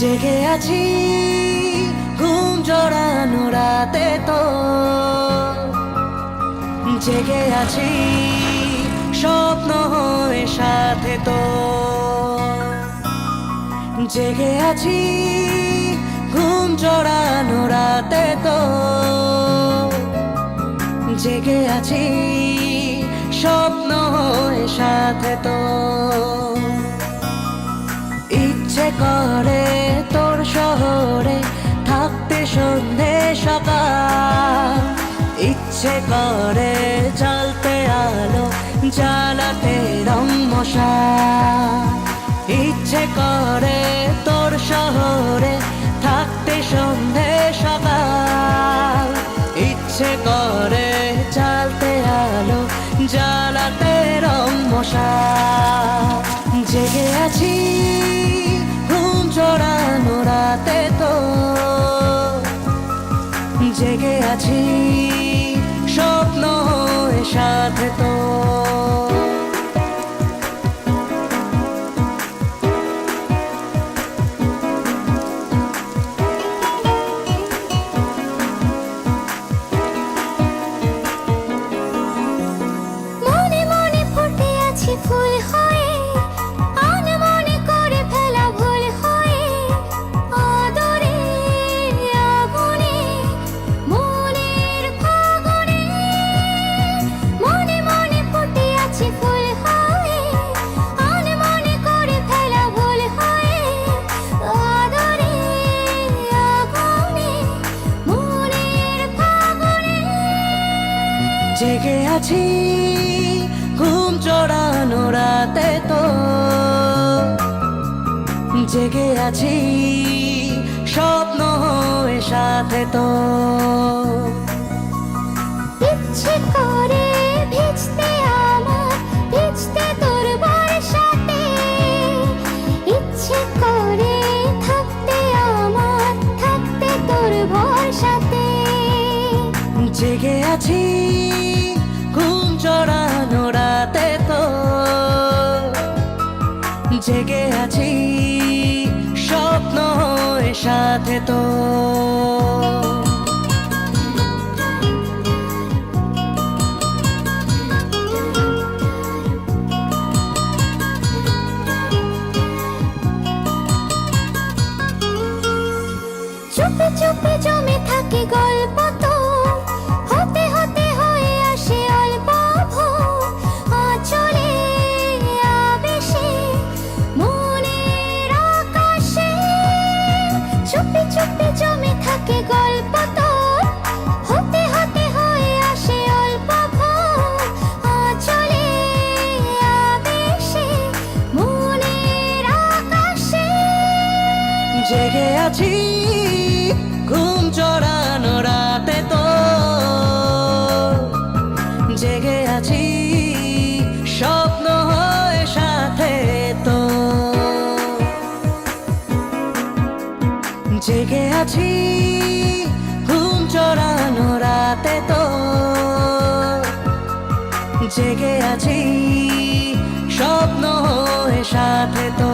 জেগে আছি ঘুম জড়ানো রাতে তো, জেগে আছি স্বপ্ন হয়ে সাথে তো, জেগে আছি ঘুম জড়ানো রাতে তো, জেগে আছি স্বপ্ন হয়ে সাথে তো। ইচ্ছে করে তোর শহরে থাকতে সন্ধে সকাল, ইচ্ছে করে জ্বালতে আলো জ্বালাতে রং মশাল, ইচ্ছে করে তোর শহরে থাকতে সন্ধে সকাল, ইচ্ছে করে জ্বালতে আলো জ্বালাতে রং মশাল। জেগে আছি ঘুম জড়ানো রাতে তো, জেগে আছি স্বপ্ন হয়ে সাথে তো। মনে মনে ফুটে আছি ফুল হয়ে, আনমনে করে ফেলা ভুল হয়ে, আদরে আগুনে মনের ফাগুনে। মনে মনে ফুটে আছি ফুল হয়ে, আনমনে করে ফেলা ভুল হয়ে, আদরে আগুনে মনের ফাগুনে। জেগে আছি ঘুম জড়ানো রাতে তো, জেগে আছি স্বপ্ন হয়ে সাথে তো। ইচ্ছে করে ভিজতে আমার, ভিজতে তোর বর্ষাতে, ইচ্ছে করে থাকতে আমার, থাকতে তোর ভরসাতে। জেগে আছি ঘুম জড়ানো রাতে তো, জেগে আছি স্বপ্ন হয়ে সাথে তো। চুপে চুপে জমে থাকে গল্প তো, হতে হতে হয়ে আসে অল্প ভোর, আঁচলে আবেশে মনের আকাশে। চুপে চুপে জমে থাকে গল্প তো, হতে হতে হয়ে আসে অল্প ভোর, আঁচলে আবেশে মনের আকাশে। জেগে আছি ঘুম জড়ানো রাতে তো, জেগে আছি স্বপ্ন হয়ে সাথে তো, জেগে আছি ঘুম জড়ানো রাতে তো, জেগে আছি স্বপ্ন হয়ে সাথে তো।